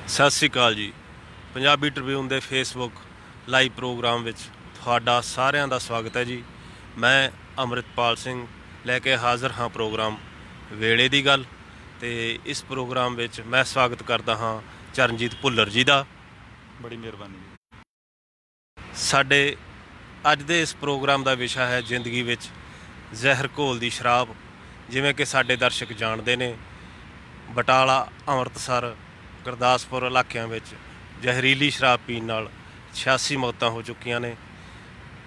ਸਤਿ ਸ਼੍ਰੀ ਅਕਾਲ ਜੀ। ਪੰਜਾਬੀ ਟ੍ਰਿਬਿਊਨ ਦੇ ਫੇਸਬੁੱਕ ਲਾਈਵ ਪ੍ਰੋਗਰਾਮ ਵਿੱਚ ਤੁਹਾਡਾ ਸਾਰਿਆਂ ਦਾ ਸਵਾਗਤ ਹੈ ਜੀ। ਮੈਂ ਅੰਮ੍ਰਿਤਪਾਲ ਸਿੰਘ ਲੈ ਕੇ ਹਾਜ਼ਰ ਹਾਂ ਪ੍ਰੋਗਰਾਮ ਵੇਲੇ ਦੀ ਗੱਲ, ਤੇ ਇਸ ਪ੍ਰੋਗਰਾਮ ਵਿੱਚ ਮੈਂ ਸਵਾਗਤ ਕਰਦਾ ਹਾਂ ਚਰਨਜੀਤ ਭੁੱਲਰ ਜੀ ਦਾ। ਬੜੀ ਮਿਹਰਬਾਨੀ ਜੀ। ਸਾਡੇ ਅੱਜ ਦੇ ਇਸ ਪ੍ਰੋਗਰਾਮ ਦਾ ਵਿਸ਼ਾ ਹੈ ਜ਼ਿੰਦਗੀ ਵਿੱਚ ਜ਼ਹਿਰ ਘੋਲਦੀ ਸ਼ਰਾਬ। ਜਿਵੇਂ ਕਿ ਸਾਡੇ ਦਰਸ਼ਕ ਜਾਣਦੇ ਨੇ, ਬਟਾਲਾ, ਅੰਮ੍ਰਿਤਸਰ, ਗੁਰਦਾਸਪੁਰ ਇਲਾਕਿਆਂ ਵਿੱਚ ਜ਼ਹਿਰੀਲੀ ਸ਼ਰਾਬ ਪੀਣ ਨਾਲ 86 ਮੌਤਾਂ ਹੋ ਚੁੱਕੀਆਂ ਨੇ।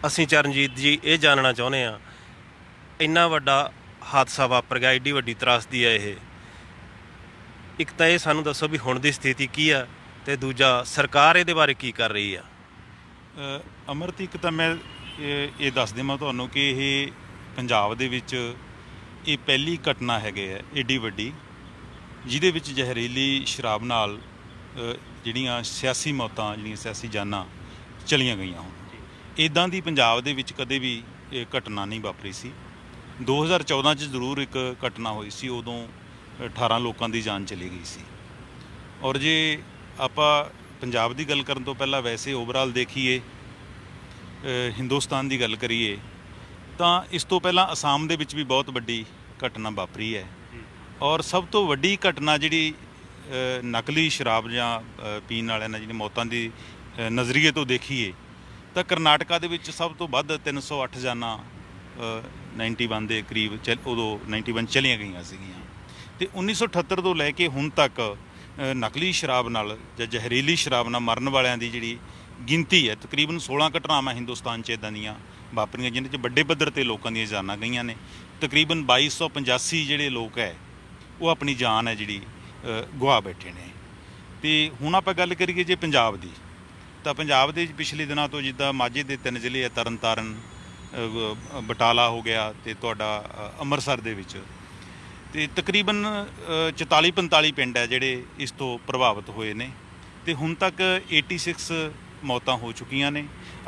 ਅਸੀਂ ਚਰਨਜੀਤ ਜੀ ਇਹ ਜਾਣਨਾ ਚਾਹੁੰਦੇ ਹਾਂ, ਇੰਨਾ ਵੱਡਾ ਹਾਦਸਾ ਵਾਪਰ ਗਿਆ, ਐਡੀ ਵੱਡੀ ਤਰਾਸਦੀ ਹੈ ਇਹ। ਇੱਕ ਤਾਂ ਇਹ ਸਾਨੂੰ ਦੱਸੋ ਵੀ ਹੁਣ ਦੀ ਸਥਿਤੀ ਕੀ ਆ, ਅਤੇ ਦੂਜਾ ਸਰਕਾਰ ਇਹਦੇ ਬਾਰੇ ਕੀ ਕਰ ਰਹੀ ਆ। ਅਮਰਤ, ਇੱਕ ਤਾਂ ਮੈਂ ਇਹ ਦੱਸ ਦੇਵਾਂ ਤੁਹਾਨੂੰ ਕਿ ਇਹ ਪੰਜਾਬ ਦੇ ਵਿੱਚ ਇਹ ਪਹਿਲੀ ਘਟਨਾ ਹੈਗੇ ਹੈ ਏਡੀ ਵੱਡੀ, ਜਿਹਦੇ ਵਿੱਚ ਜ਼ਹਿਰੀਲੀ ਸ਼ਰਾਬ ਨਾਲ ਜਿਹੜੀਆਂ 86 ਮੌਤਾਂ, ਜਿਹੜੀਆਂ 86 ਜਾਨਾਂ ਚਲੀਆਂ ਗਈਆਂ ਹੋਣ। ਇੱਦਾਂ ਦੀ ਪੰਜਾਬ ਦੇ ਵਿੱਚ ਕਦੇ ਵੀ ਇਹ ਘਟਨਾ ਨਹੀਂ ਵਾਪਰੀ ਸੀ। 2014 'ਚ ਜ਼ਰੂਰ ਇੱਕ ਘਟਨਾ ਹੋਈ ਸੀ, ਉਦੋਂ 18 ਲੋਕਾਂ ਦੀ ਜਾਨ ਚਲੀ ਗਈ ਸੀ। ਔਰ ਜੇ ਆਪਾਂ ਪੰਜਾਬ ਦੀ ਗੱਲ ਕਰਨ ਤੋਂ ਪਹਿਲਾਂ ਵੈਸੇ ਓਵਰਆਲ ਦੇਖੀਏ, ਹਿੰਦੁਸਤਾਨ ਦੀ ਗੱਲ ਕਰੀਏ, ਤਾਂ ਇਸ ਤੋਂ ਪਹਿਲਾਂ ਅਸਾਮ ਦੇ ਵਿੱਚ ਵੀ ਬਹੁਤ ਵੱਡੀ ਘਟਨਾ ਵਾਪਰੀ ਹੈ। ਔਰ ਸਭ ਤੋਂ ਵੱਡੀ ਘਟਨਾ ਜਿਹੜੀ ਨਕਲੀ ਸ਼ਰਾਬ ਜਾਂ ਪੀਣ ਵਾਲਿਆਂ ਨਾਲ ਜਿਹੜੀ ਮੌਤਾਂ ਦੀ ਨਜ਼ਰੀਏ ਤੋਂ ਦੇਖੀਏ, ਤਾਂ ਕਰਨਾਟਕਾ ਦੇ ਵਿੱਚ ਸਭ ਤੋਂ ਵੱਧ 308 ਜਾਨਾਂ 91 ਦੇ ਕਰੀਬ ਉਦੋਂ 91 ਚਲੀਆਂ ਗਈਆਂ ਸੀਗੀਆਂ। ਅਤੇ 1978 ਤੋਂ ਲੈ ਕੇ ਹੁਣ ਤੱਕ ਨਕਲੀ ਸ਼ਰਾਬ ਨਾਲ ਜਾਂ ਜ਼ਹਿਰੀਲੀ ਸ਼ਰਾਬ ਨਾਲ ਮਰਨ ਵਾਲਿਆਂ ਦੀ ਜਿਹੜੀ ਗਿਣਤੀ ਹੈ, ਤਕਰੀਬਨ 16 ਘਟਨਾਵਾਂ ਹਿੰਦੁਸਤਾਨ 'ਚ ਇੱਦਾਂ ਦੀਆਂ ਵਾਪਰੀਆਂ, ਜਿਹਨਾਂ 'ਚ ਵੱਡੇ ਪੱਧਰ 'ਤੇ ਲੋਕਾਂ ਦੀਆਂ ਜਾਨਾਂ ਗਈਆਂ ਨੇ। ਤਕਰੀਬਨ 2285 ਜਿਹੜੇ ਲੋਕ ਹੈ ਉਹ ਆਪਣੀ ਜਾਨ ਹੈ ਜਿਹੜੀ ਗਵਾ ਬੈਠੇ ਨੇ। ਅਤੇ ਹੁਣ ਆਪਾਂ ਗੱਲ ਕਰੀਏ ਜੇ ਪੰਜਾਬ ਦੀ, ਤਾਂ ਪੰਜਾਬ ਦੇ ਪਿਛਲੇ ਦਿਨਾਂ ਤੋਂ ਜਿੱਦਾਂ ਮਾਝੇ ਦੇ 3 ਜ਼ਿਲ੍ਹੇ ਹੈ, ਤਰਨ ਤਾਰਨ, ਬਟਾਲਾ ਹੋ ਗਿਆ, ਅਤੇ ਤੁਹਾਡਾ ਅੰਮ੍ਰਿਤਸਰ ਦੇ ਵਿੱਚ, ਅਤੇ ਤਕਰੀਬਨ 44-45 ਪਿੰਡ ਹੈ ਜਿਹੜੇ ਇਸ ਤੋਂ ਪ੍ਰਭਾਵਿਤ ਹੋਏ ਨੇ। ਅਤੇ ਹੁਣ ਤੱਕ 86 ਮੌਤਾਂ ਹੋ ਚੁੱਕੀਆਂ ਨੇ।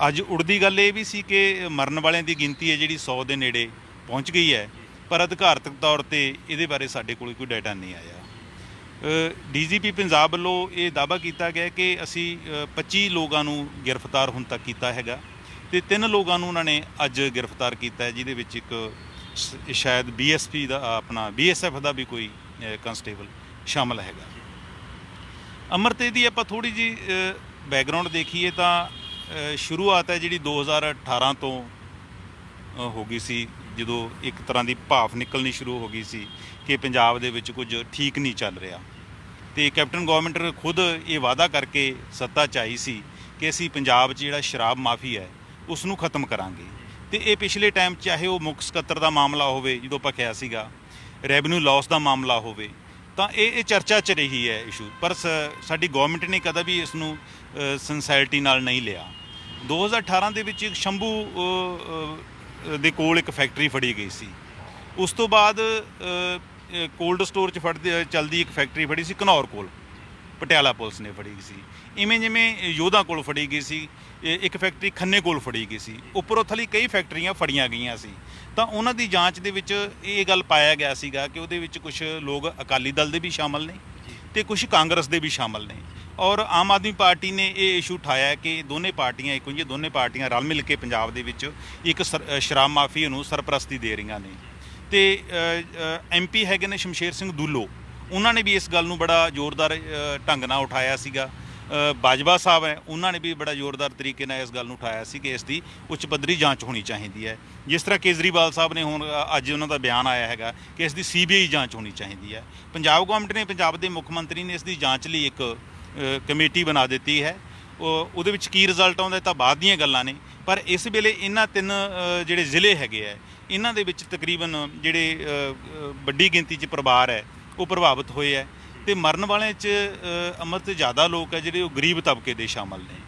ਅੱਜ ਉੜਦੀ ਗੱਲ ਇਹ ਵੀ ਸੀ ਕਿ ਮਰਨ ਵਾਲਿਆਂ ਦੀ ਗਿਣਤੀ ਹੈ ਜਿਹੜੀ 100 ਦੇ ਨੇੜੇ ਪਹੁੰਚ ਗਈ ਹੈ, ਪਰ ਅਧਿਕਾਰਤਕ ਤੌਰ 'ਤੇ ਇਹਦੇ ਬਾਰੇ ਸਾਡੇ ਕੋਲ ਕੋਈ ਡਾਟਾ ਨਹੀਂ ਆਇਆ। DGP ਪੰਜਾਬ ਵੱਲੋਂ ਇਹ ਦਾਅਵਾ ਕੀਤਾ ਗਿਆ ਕਿ ਅਸੀਂ 25 ਲੋਕਾਂ ਨੂੰ ਗ੍ਰਿਫਤਾਰ ਹੁਣ ਤੱਕ ਕੀਤਾ ਹੈਗਾ, ਅਤੇ 3 ਲੋਕਾਂ ਨੂੰ ਉਹਨਾਂ ਨੇ ਅੱਜ ਗ੍ਰਿਫਤਾਰ ਕੀਤਾ ਹੈ, ਜਿਹਦੇ ਵਿੱਚ ਇੱਕ ਸ਼ਾਇਦ BSP ਦਾ, ਆਪਣਾ BSF ਦਾ ਵੀ ਕੋਈ ਕੰਸਟੇਬਲ ਸ਼ਾਮਲ ਹੈਗਾ। ਅਮਰਤੇ ਦੀ ਆਪਾਂ ਥੋੜ੍ਹੀ ਜਿਹੀ ਬੈਕਗਰਾਊਂਡ ਦੇਖੀਏ ਤਾਂ ਸ਼ੁਰੂਆਤ ਹੈ ਜਿਹੜੀ 2018 ਤੋਂ ਹੋ ਗਈ ਸੀ, ਜਦੋਂ ਇੱਕ ਤਰ੍ਹਾਂ ਦੀ ਭਾਫ ਨਿਕਲਣੀ ਸ਼ੁਰੂ ਹੋ ਗਈ ਸੀ ਕਿ ਪੰਜਾਬ ਦੇ ਵਿੱਚ ਕੁਝ ਠੀਕ ਨਹੀਂ ਚੱਲ ਰਿਹਾ। ਅਤੇ ਕੈਪਟਨ ਗੌਰਮੈਂਟ ਖੁਦ ਇਹ ਵਾਅਦਾ ਕਰਕੇ ਸੱਤਾ 'ਚ ਆਈ ਸੀ ਕਿ ਅਸੀਂ ਪੰਜਾਬ 'ਚ ਜਿਹੜਾ ਸ਼ਰਾਬ ਮਾਫੀ ਹੈ ਉਸ ਨੂੰ ਖਤਮ ਕਰਾਂਗੇ। ਅਤੇ ਇਹ ਪਿਛਲੇ ਟਾਈਮ ਚਾਹੇ ਉਹ ਮੁੱਖ ਸਕੱਤਰ ਦਾ ਮਾਮਲਾ ਹੋਵੇ, ਜਦੋਂ ਆਪਾਂ ਕਿਹਾ ਸੀਗਾ, ਰੈਵਨਿਊ ਲਾਸ ਦਾ ਮਾਮਲਾ ਹੋਵੇ, ਤਾਂ ਇਹ ਚਰਚਾ 'ਚ ਰਹੀ ਹੈ ਇਸ਼ੂ, ਪਰ ਸਾਡੀ ਗੌਰਮੈਂਟ ਨੇ ਕਦੇ ਵੀ ਇਸ ਨੂੰ ਸਿੰਸੈਰਿਟੀ ਨਾਲ ਨਹੀਂ ਲਿਆ। 2018 ਦੇ ਵਿੱਚ ਸ਼ੰਭੂ ਦੇ ਕੋਲ ਇੱਕ ਫੈਕਟਰੀ ਫੜੀ ਗਈ ਸੀ। ਉਸ ਤੋਂ ਬਾਅਦ ਕੋਲਡ ਸਟੋਰ 'ਚ ਚੱਲਦੀ ਇੱਕ ਫੈਕਟਰੀ ਫੜੀ ਸੀ ਘਨੌਰ ਕੋਲ, ਪਟਿਆਲਾ ਪੁਲਿਸ ਨੇ ਫੜੀ ਸੀ। ਇਵੇਂ ਜਿਵੇਂ ਯੋਧਾ ਕੋਲ ਫੜੀ ਗਈ ਸੀ, ਇੱਕ ਫੈਕਟਰੀ ਖੰਨੇ ਕੋਲ ਫੜੀ ਗਈ ਸੀ, ਉੱਪਰੋਂ ਥਲੀ ਕਈ ਫੈਕਟਰੀਆਂ ਫੜੀਆਂ ਗਈਆਂ ਸੀ। ਤਾਂ ਉਹਨਾਂ ਦੀ ਜਾਂਚ ਦੇ ਵਿੱਚ ਇਹ ਗੱਲ ਪਾਇਆ ਗਿਆ ਸੀਗਾ ਕਿ ਉਹਦੇ ਵਿੱਚ ਕੁਝ ਲੋਕ ਅਕਾਲੀ ਦਲ ਦੇ ਵੀ ਸ਼ਾਮਲ ਨੇ ਅਤੇ ਕੁਝ ਕਾਂਗਰਸ ਦੇ ਵੀ ਸ਼ਾਮਲ ਨੇ। ਔਰ ਆਮ ਆਦਮੀ ਪਾਰਟੀ ਨੇ ਇਹ ਇਸ਼ੂ ਉਠਾਇਆ ਕਿ ਦੋਨੇ ਪਾਰਟੀਆਂ ਇੱਕੋ ਜਿਹੀਆਂ, ਦੋਨੇ ਪਾਰਟੀਆਂ ਰਲ ਮਿਲ ਕੇ ਪੰਜਾਬ ਦੇ ਵਿੱਚ ਇੱਕ ਸ਼ਰਾਬ ਮਾਫੀਆ ਨੂੰ ਸਰਪ੍ਰਸਤੀ ਦੇ ਰਹੀਆਂ ਨੇ। ਅਤੇ MP ਹੈਗੇ ਨੇ ਸ਼ਮਸ਼ੇਰ ਸਿੰਘ ਦੂਲੋ, ਉਹਨਾਂ ਨੇ ਵੀ ਇਸ ਗੱਲ ਨੂੰ ਬੜਾ ਜ਼ੋਰਦਾਰ ਢੰਗ ਨਾਲ ਉਠਾਇਆ ਸੀਗਾ। ਬਾਜਵਾ ਸਾਹਿਬ ਹੈ, ਉਹਨਾਂ ਨੇ ਵੀ ਬੜਾ ਜ਼ੋਰਦਾਰ ਤਰੀਕੇ ਨਾਲ ਇਸ ਗੱਲ ਨੂੰ ਉਠਾਇਆ ਸੀ ਕਿ ਇਸ ਦੀ ਉੱਚ ਪੱਧਰੀ ਜਾਂਚ ਹੋਣੀ ਚਾਹੀਦੀ ਹੈ। ਜਿਸ ਤਰ੍ਹਾਂ ਕੇਜਰੀਵਾਲ ਸਾਹਿਬ ਨੇ ਹੁਣ ਅੱਜ ਉਹਨਾਂ ਦਾ ਬਿਆਨ ਆਇਆ ਹੈਗਾ ਕਿ ਇਸ ਦੀ CBI ਜਾਂਚ ਹੋਣੀ ਚਾਹੀਦੀ ਹੈ। ਪੰਜਾਬ ਗੌਰਮੈਂਟ ਨੇ, ਪੰਜਾਬ ਦੇ ਮੁੱਖ ਮੰਤਰੀ ਨੇ ਇਸ ਦੀ ਜਾਂਚ ਲਈ ਇੱਕ ਕਮੇਟੀ ਬਣਾ ਦਿੱਤੀ ਹੈ। ਉਹਦੇ ਵਿੱਚ ਕੀ ਰਿਜ਼ਲਟ ਆਉਂਦਾ ਤਾਂ ਬਾਅਦ ਦੀਆਂ ਗੱਲਾਂ ਨੇ, ਪਰ ਇਸ ਵੇਲੇ ਇਹਨਾਂ 3 ਜਿਹੜੇ ਜ਼ਿਲ੍ਹੇ ਹੈਗੇ ਹੈ, ਇਹਨਾਂ ਦੇ ਵਿੱਚ ਤਕਰੀਬਨ ਜਿਹੜੇ ਵੱਡੀ ਗਿਣਤੀ 'ਚ ਪਰਿਵਾਰ ਹੈ ਉਹ ਪ੍ਰਭਾਵਿਤ ਹੋਏ ਹੈ। ਅਤੇ ਮਰਨ ਵਾਲਿਆਂ 'ਚ ਅਮਰ ਜ਼ਿਆਦਾ ਲੋਕ ਹੈ ਜਿਹੜੇ ਉਹ ਗਰੀਬ ਤਬਕੇ ਦੇ ਸ਼ਾਮਲ ਨੇ।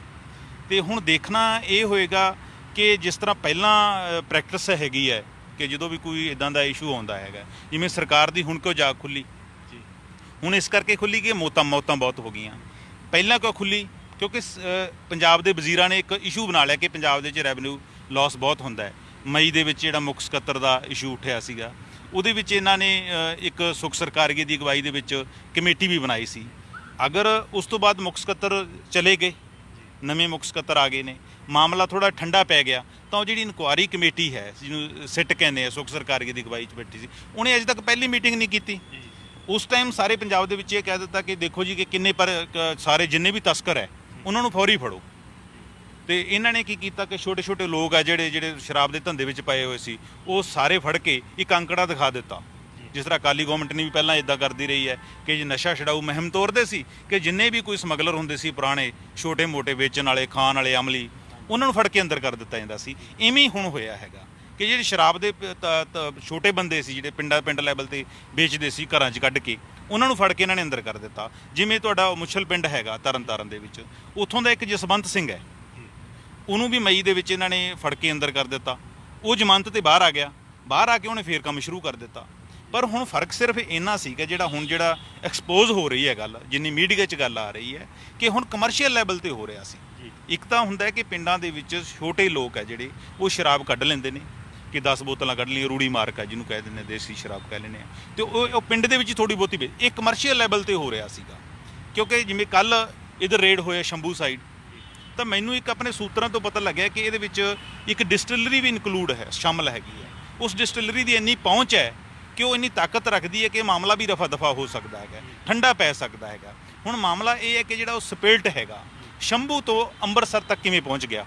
ਅਤੇ ਹੁਣ ਦੇਖਣਾ ਇਹ ਹੋਏਗਾ ਕਿ ਜਿਸ ਤਰ੍ਹਾਂ ਪਹਿਲਾਂ ਪ੍ਰੈਕਟਿਸ ਹੈਗੀ ਹੈ ਕਿ ਜਦੋਂ ਵੀ ਕੋਈ ਇੱਦਾਂ ਦਾ ਇਸ਼ੂ ਆਉਂਦਾ ਹੈਗਾ, ਜਿਵੇਂ ਸਰਕਾਰ ਦੀ ਹੁਣ ਕਿਉਂ ਜਾਗ ਖੁੱਲ੍ਹੀ, ਹੁਣ ਇਸ ਕਰਕੇ ਖੁੱਲ੍ਹੀ ਕਿ ਮੌਤਾਂ ਬਹੁਤ ਹੋ ਗਈਆਂ। ਪਹਿਲਾਂ ਕਿਉਂ ਖੁੱਲ੍ਹੀ? ਕਿਉਂਕਿ ਪੰਜਾਬ ਦੇ ਵਜ਼ੀਰਾਂ ਨੇ ਇੱਕ ਇਸ਼ੂ ਬਣਾ ਲਿਆ ਕਿ ਪੰਜਾਬ ਦੇ ਵਿੱਚ ਰੈਵਨਿਊ ਲਾਸ ਬਹੁਤ ਹੁੰਦਾ ਹੈ। ਮਈ ਦੇ ਵਿੱਚ ਜਿਹੜਾ ਮੁੱਖ ਸਕੱਤਰ ਦਾ ਇਸ਼ੂ ਉੱਠਿਆ ਸੀਗਾ, ਉਹਦੇ ਵਿੱਚ ਇਹਨਾਂ ਨੇ ਇੱਕ ਸੁਖ ਸਰਕਾਰੀਏ ਦੀ ਅਗਵਾਈ ਦੇ ਵਿੱਚ ਕਮੇਟੀ ਵੀ ਬਣਾਈ ਸੀ ਅਗਰ ਉਸ ਤੋਂ ਬਾਅਦ ਮੁੱਖ ਸਕੱਤਰ ਚਲੇ ਗਏ, ਨਵੇਂ ਮੁੱਖ ਸਕੱਤਰ ਆ ਗਏ ਨੇ, ਮਾਮਲਾ ਥੋੜ੍ਹਾ ਠੰਡਾ ਪੈ ਗਿਆ, ਤਾਂ ਉਹ ਜਿਹੜੀ ਇਨਕੁਆਇਰੀ ਕਮੇਟੀ ਹੈ ਜਿਹਨੂੰ ਸਿੱਟ ਕਹਿੰਦੇ ਆ, ਸੁਖ ਸਰਕਾਰੀਆ ਦੀ ਅਗਵਾਈ 'ਚ ਬੈਠੀ ਸੀ, ਉਹਨੇ ਅਜੇ ਤੱਕ ਪਹਿਲੀ ਮੀਟਿੰਗ ਨਹੀਂ ਕੀਤੀ। ਉਸ ਟਾਈਮ ਸਾਰੇ ਪੰਜਾਬ ਦੇ ਵਿੱਚ ਇਹ ਕਹਿ ਦਿੱਤਾ ਕਿ ਦੇਖੋ ਜੀ ਕਿ ਕਿੰਨੇ ਸਾਰੇ ਜਿੰਨੇ ਵੀ ਤਸਕਰ ਹੈ ਉਹਨਾਂ ਨੂੰ ਫੌਰੀ ਫੜੋ। ਤੇ ਇਹਨਾਂ ਨੇ ਕੀ ਕੀਤਾ ਕਿ ਛੋਟੇ ਛੋਟੇ ਲੋਕ ਆ ਜਿਹੜੇ ਸ਼ਰਾਬ ਦੇ ਧੰਦੇ ਵਿੱਚ ਪਏ ਹੋਏ ਸੀ, ਉਹ ਸਾਰੇ ਫੜ ਕੇ ਇੱਕ ਅੰਕੜਾ ਦਿਖਾ ਦਿੱਤਾ। ਜਿਸ ਤਰ੍ਹਾਂ ਅਕਾਲੀ ਗੌਰਮੈਂਟ ਨੇ ਵੀ ਪਹਿਲਾਂ ਇੱਦਾਂ ਕਰਦੀ ਰਹੀ ਹੈ ਕਿ ਜੇ ਨਸ਼ਾ ਛਡਾਊ ਮੁਹਿੰਮ ਤੋਰਦੇ ਸੀ ਕਿ ਜਿੰਨੇ ਵੀ ਕੋਈ ਸਮਗਲਰ ਹੁੰਦੇ ਸੀ ਪੁਰਾਣੇ, ਛੋਟੇ ਮੋਟੇ ਵੇਚਣ ਵਾਲੇ, ਖਾਣ ਵਾਲੇ, ਅਮਲੀ, ਉਹਨਾਂ ਨੂੰ ਫੜ ਕੇ ਅੰਦਰ ਕਰ ਦਿੱਤਾ ਜਾਂਦਾ ਸੀ। ਇਵੇਂ ਹੀ ਹੁਣ ਹੋਇਆ ਹੈਗਾ ਕਿ ਜਿਹੜੇ ਸ਼ਰਾਬ ਦੇ ਛੋਟੇ ਬੰਦੇ ਸੀ, ਜਿਹੜੇ ਪਿੰਡ ਲੈਵਲ ਤੇ ਵੇਚਦੇ ਸੀ ਘਰਾਂ 'ਚ ਕੱਢ ਕੇ, ਉਹਨਾਂ ਨੂੰ ਫੜ ਕੇ ਇਹਨਾਂ ਨੇ ਅੰਦਰ ਕਰ ਦਿੱਤਾ। ਜਿਵੇਂ ਤੁਹਾਡਾ ਮੁੱਛਲ ਪਿੰਡ ਹੈਗਾ ਤਰਨਤਾਰਨ ਦੇ ਵਿੱਚ, ਉੱਥੋਂ ਦਾ ਇੱਕ ਜਸਵੰਤ ਸਿੰਘ ਹੈ, ਉਹਨੂੰ ਵੀ ਮਈ ਦੇ ਵਿੱਚ ਇਹਨਾਂ ਨੇ ਫੜ ਕੇ ਅੰਦਰ ਕਰ ਦਿੱਤਾ। ਉਹ ਜ਼ਮਾਨਤ ਤੇ ਬਾਹਰ ਆ ਗਿਆ, ਬਾਹਰ ਆ ਕੇ ਉਹਨੇ ਫੇਰ ਕੰਮ ਸ਼ੁਰੂ ਕਰ ਦਿੱਤਾ। ਪਰ ਹੁਣ ਫਰਕ ਸਿਰਫ ਇੰਨਾ ਸੀ ਕਿ ਜਿਹੜਾ ਐਕਸਪੋਜ਼ ਹੋ ਰਹੀ ਹੈ ਗੱਲ, ਜਿੰਨੀ ਮੀਡੀਆ 'ਚ ਗੱਲ ਆ ਰਹੀ ਹੈ ਕਿ ਹੁਣ ਕਮਰਸ਼ੀਅਲ ਲੈਵਲ ਤੇ ਹੋ ਰਿਹਾ ਸੀ। ਇੱਕ ਤਾਂ ਹੁੰਦਾ ਕਿ ਪਿੰਡਾਂ ਦੇ ਵਿੱਚ ਛੋਟੇ ਲੋਕ ਹੈ ਜਿਹੜੇ ਉਹ ਸ਼ਰਾਬ ਕੱਢ ਲੈਂਦੇ ਨੇ ਕਿ 10 ਬੋਤਲਾਂ ਕੱਢ ਲਈਆਂ, ਰੂੜੀ ਮਾਰਕ ਹੈ ਜਿਹਨੂੰ ਕਹਿ ਦਿੰਦੇ, ਦੇਸੀ ਸ਼ਰਾਬ ਕਹਿ ਲੈਂਦੇ ਆ, ਤੇ ਉਹ ਪਿੰਡ ਦੇ ਵਿੱਚ ਥੋੜ੍ਹੀ ਬਹੁਤੀ ਇਹ ਕਮਰਸ਼ੀਅਲ ਲੈਵਲ ਤੇ ਹੋ ਰਿਹਾ ਸੀਗਾ। ਕਿਉਂਕਿ ਜਿਵੇਂ ਕੱਲ੍ਹ ਇੱਧਰ ਰੇਡ ਹੋਇਆ ਸ਼ੰਭੂ ਸਾਈਡ, ਤਾਂ ਮੈਨੂੰ ਇੱਕ ਆਪਣੇ ਸੂਤਰਾਂ ਤੋਂ ਪਤਾ ਲੱਗਿਆ ਕਿ ਇਹਦੇ ਵਿੱਚ ਇੱਕ ਡਿਸਟਿਲਰੀ ਵੀ ਇਨਕਲੂਡ ਹੈ, ਸ਼ਾਮਲ ਹੈਗੀ ਹੈ। ਉਸ ਡਿਸਟਿਲਰੀ ਦੀ ਇੰਨੀ ਪਹੁੰਚ ਹੈ ਕਿ ਉਹ ਇੰਨੀ ਤਾਕਤ ਰੱਖਦੀ ਹੈ ਕਿ ਮਾਮਲਾ ਵੀ ਰਫਾ ਦਫਾ ਹੋ ਸਕਦਾ ਹੈਗਾ, ਠੰਡਾ ਪੈ ਸਕਦਾ ਹੈਗਾ। ਹੁਣ ਮਾਮਲਾ ਇਹ ਹੈ ਕਿ ਜਿਹੜਾ ਉਹ ਸਪਿਲਟ ਹੈਗਾ ਸ਼ੰਭੂ ਤੋਂ ਅੰਮ੍ਰਿਤਸਰ ਤੱਕ ਕਿਵੇਂ ਪਹੁੰਚ ਗਿਆ।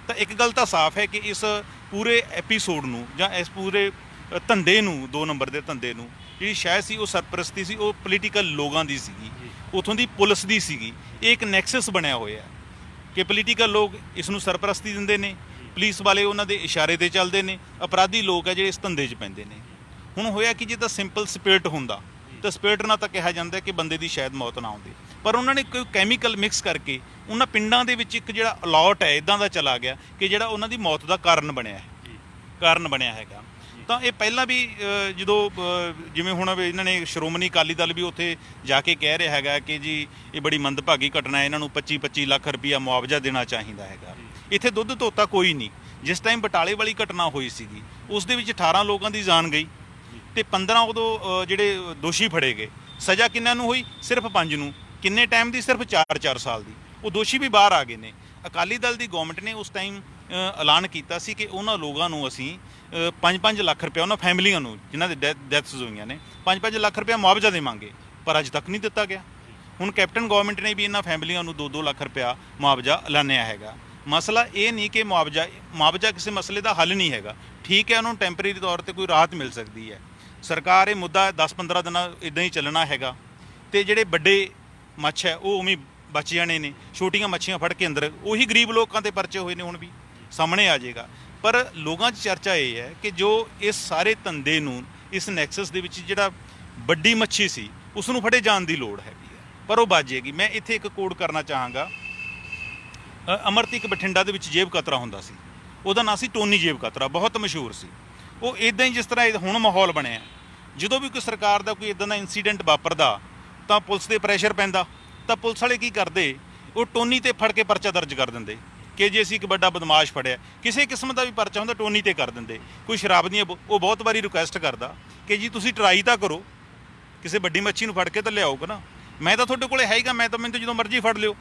ਤਾਂ ਇੱਕ ਗੱਲ ਤਾਂ ਸਾਫ਼ ਹੈ ਕਿ ਇਸ ਪੂਰੇ ਐਪੀਸੋਡ ਨੂੰ ਜਾਂ ਇਸ ਪੂਰੇ ਧੰਦੇ ਨੂੰ, 2 ਨੰਬਰ ਦੇ ਧੰਦੇ ਨੂੰ, ਜਿਹੜੀ ਸ਼ਾਇਦ ਸੀ ਉਹ ਸਰਪ੍ਰਸਤੀ ਸੀ, ਉਹ ਪੋਲੀਟੀਕਲ ਲੋਕਾਂ ਦੀ ਸੀਗੀ, ਉੱਥੋਂ ਦੀ ਪੁਲਿਸ ਦੀ ਸੀਗੀ। ਇਹ ਇੱਕ ਨੈਕਸਸ ਬਣਿਆ ਹੋਇਆ ਕਿ ਪੋਲੀਟੀਕਲ ਲੋਕ ਇਸ ਨੂੰ ਸਰਪ੍ਰਸਤੀ ਦਿੰਦੇ ਨੇ, ਪੁਲਿਸ ਵਾਲੇ ਉਹਨਾਂ ਦੇ ਇਸ਼ਾਰੇ 'ਤੇ ਚੱਲਦੇ ਨੇ, ਅਪਰਾਧੀ ਲੋਕ ਹੈ ਜਿਹੜੇ ਇਸ ਧੰਦੇ 'ਚ ਪੈਂਦੇ ਨੇ। ਹੁਣ ਹੋਇਆ ਕਿ ਜੇ ਤਾਂ ਸਿੰਪਲ ਸਪਿਰਿਟ ਹੁੰਦਾ ਤਾਂ ਸਪਿਰਿਟ ਨਾਲ ਤਾਂ ਕਿਹਾ ਜਾਂਦਾ ਕਿ ਬੰਦੇ ਦੀ ਸ਼ਾਇਦ ਮੌਤ ਨਾ ਆਉਂਦੀ, ਪਰ ਉਹਨਾਂ ਨੇ ਕੋਈ ਕੈਮੀਕਲ ਮਿਕਸ ਕਰਕੇ ਉਹਨਾਂ ਪਿੰਡਾਂ ਦੇ ਵਿੱਚ ਇੱਕ ਜਿਹੜਾ ਅਲਾਟ ਹੈ ਇੱਦਾਂ ਦਾ ਚਲਾ ਗਿਆ ਕਿ ਜਿਹੜਾ ਉਹਨਾਂ ਦੀ ਮੌਤ ਦਾ ਕਾਰਨ ਬਣਿਆ ਹੈਗਾ। ਤਾਂ ਇਹ ਪਹਿਲਾਂ ਵੀ ਜਦੋਂ ਜਿਵੇਂ ਹੁਣ ਇਹਨਾਂ ਨੇ ਸ਼੍ਰੋਮਣੀ ਅਕਾਲੀ ਦਲ ਵੀ ਉੱਥੇ ਜਾ ਕੇ ਕਹਿ ਰਿਹਾ ਹੈਗਾ ਕਿ ਜੀ ਇਹ ਬੜੀ ਮੰਦਭਾਗੀ ਘਟਨਾ ਹੈ, ਇਹਨਾਂ ਨੂੰ 25-25 ਲੱਖ ਰੁਪਈਆ ਮੁਆਵਜ਼ਾ ਦੇਣਾ ਚਾਹੀਦਾ ਹੈਗਾ। ਇੱਥੇ ਦੁੱਧ ਧੋਤਾ ਕੋਈ ਨਹੀਂ। ਜਿਸ ਟਾਈਮ ਬਟਾਲੇ ਵਾਲੀ ਘਟਨਾ ਹੋਈ ਸੀਗੀ ਉਸ ਦੇ ਵਿੱਚ 18 ਲੋਕਾਂ ਦੀ ਜਾਨ ਗਈ ਤੇ 15 ਉਦੋਂ ਜਿਹੜੇ ਦੋਸ਼ੀ ਫੜੇ ਗਏ। ਸਜ਼ਾ ਕਿੰਨਾਂ ਨੂੰ ਹੋਈ? ਸਿਰਫ 5 ਨੂੰ। ਕਿੰਨੇ ਟਾਈਮ ਦੀ? ਸਿਰਫ 4 ਸਾਲ ਦੀ। ਉਹ ਦੋਸ਼ੀ ਵੀ ਬਾਹਰ ਆ ਗਏ ਨੇ। ਅਕਾਲੀ ਦਲ ਦੀ ਗਵਰਨਮੈਂਟ ਨੇ ਉਸ ਟਾਈਮ ਐਲਾਨ ਕੀਤਾ ਸੀ ਕਿ ਉਹਨਾਂ ਲੋਕਾਂ ਨੂੰ ਅਸੀਂ 5-5 ਲੱਖ ਰੁਪਇਆ, ਉਹਨਾਂ ਫੈਮਲੀਆਂ ਨੂੰ ਜਿਨ੍ਹਾਂ ਦੇ ਡੈਥਸ ਹੋਈਆਂ ਨੇ, 5-5 ਲੱਖ ਰੁਪਇਆ ਮੁਆਵਜ਼ਾ ਦੇਵਾਂਗੇ, ਪਰ ਅੱਜ ਤੱਕ ਨਹੀਂ ਦਿੱਤਾ ਗਿਆ। ਹੁਣ ਕੈਪਟਨ ਗਵਰਨਮੈਂਟ ਨੇ ਵੀ ਇਹਨਾਂ ਫੈਮਲੀਆਂ ਨੂੰ 2-2 ਲੱਖ ਰੁਪਇਆ ਮੁਆਵਜ਼ਾ ਐਲਾਨਿਆ ਹੈਗਾ। ਮਸਲਾ ਇਹ ਨਹੀਂ ਕਿ ਮੁਆਵਜ਼ਾ ਕਿਸੇ ਮਸਲੇ ਦਾ ਹੱਲ ਨਹੀਂ ਹੈਗਾ। ਠੀਕ ਹੈ, ਉਹਨਾਂ ਨੂੰ ਟੈਂਪਰੇਰੀ ਤੌਰ ਤੇ ਕੋਈ ਰਾਹਤ ਮਿਲ ਸਕਦੀ ਹੈ। ਸਰਕਾਰ ਇਹ ਮੁੱਦਾ 10-15 ਦਿਨਾਂ ਇੱਦਾਂ ਹੀ ਚੱਲਣਾ ਹੈਗਾ ਤੇ ਜਿਹੜੇ ਵੱਡੇ ਮੱਛ ਹੈ ਉਹ ਉਵੇਂ ਬਚ ਜਾਣੇ ਨੇ। ਛੋਟੀਆਂ ਮੱਛੀਆਂ ਫੜ ਕੇ ਅੰਦਰ ਉਹੀ ਗਰੀਬ ਲੋਕਾਂ ਦੇ ਪਰਚੇ ਹੋਏ ਨੇ, ਹੁਣ ਵੀ ਸਾਹਮਣੇ ਆ ਜਾਏਗਾ। ਪਰ ਲੋਕਾਂ 'ਚ ਚਰਚਾ ਇਹ ਹੈ ਕਿ ਜੋ ਇਸ ਸਾਰੇ ਧੰਦੇ ਨੂੰ, ਇਸ ਨੈਕਸਸ ਦੇ ਵਿੱਚ ਜਿਹੜਾ ਵੱਡੀ ਮੱਛੀ ਸੀ ਉਸ ਨੂੰ ਫੜੇ ਜਾਣ ਦੀ ਲੋੜ ਹੈਗੀ ਹੈ, ਪਰ ਉਹ ਬਚ ਜਾਏਗੀ। ਮੈਂ ਇੱਥੇ ਇੱਕ ਕੋਡ ਕਰਨਾ ਚਾਹਾਂਗਾ। ਅਮਰਤੀਕ ਬਠਿੰਡਾ ਦੇ ਵਿੱਚ ਜੇਬ ਕਤਰਾ ਹੁੰਦਾ ਸੀ, ਉਹਦਾ ਨਾਂ ਸੀ ਟੋਨੀ ਜੇਬ ਕਤਰਾ, ਬਹੁਤ ਮਸ਼ਹੂਰ ਸੀ ਉਹ। ਇੱਦਾਂ ਹੀ ਜਿਸ ਤਰ੍ਹਾਂ ਹੁਣ ਮਾਹੌਲ ਬਣਿਆ, ਜਦੋਂ ਵੀ ਕੋਈ ਸਰਕਾਰ ਦਾ ਕੋਈ ਇੱਦਾਂ ਦਾ ਇੰਸੀਡੈਂਟ ਵਾਪਰਦਾ ਤਾਂ ਪੁਲਿਸ ਦੇ ਪ੍ਰੈਸ਼ਰ ਪੈਂਦਾ, ਤਾਂ ਪੁਲਿਸ ਵਾਲੇ ਕੀ ਕਰਦੇ, ਉਹ ਟੋਨੀ ਤੇ ਫੜ ਕੇ ਪਰਚਾ ਦਰਜ ਕਰ ਦਿੰਦੇ ਕਿ ਜੇ ਅਸੀਂ ਇੱਕ ਵੱਡਾ ਬਦਮਾਸ਼ ਫੜਿਆ, ਕਿਸੇ ਕਿਸਮ ਦਾ ਵੀ ਪਰਚਾ ਹੁੰਦਾ ਟੋਨੀ ਤੇ ਕਰ ਦਿੰਦੇ। ਕੋਈ ਸ਼ਰਾਬ ਦੀਆਂ ਉਹ ਬਹੁਤ ਵਾਰੀ ਰਿਕੁਐਸਟ ਕਰਦਾ ਕਿ ਜੀ ਤੁਸੀਂ ਟਰਾਈ ਤਾਂ ਕਰੋ, ਕਿਸੇ ਵੱਡੀ ਮੱਛੀ ਨੂੰ ਫੜ ਕੇ ਤਾਂ ਲਿਆਓ ਨਾ, ਮੈਂ ਤਾਂ ਤੁਹਾਡੇ ਕੋਲੇ ਹੈਗਾ, ਮੈਨੂੰ ਤਾਂ ਜਦੋਂ ਮਰਜ਼ੀ ਫੜ ਲਿਓ।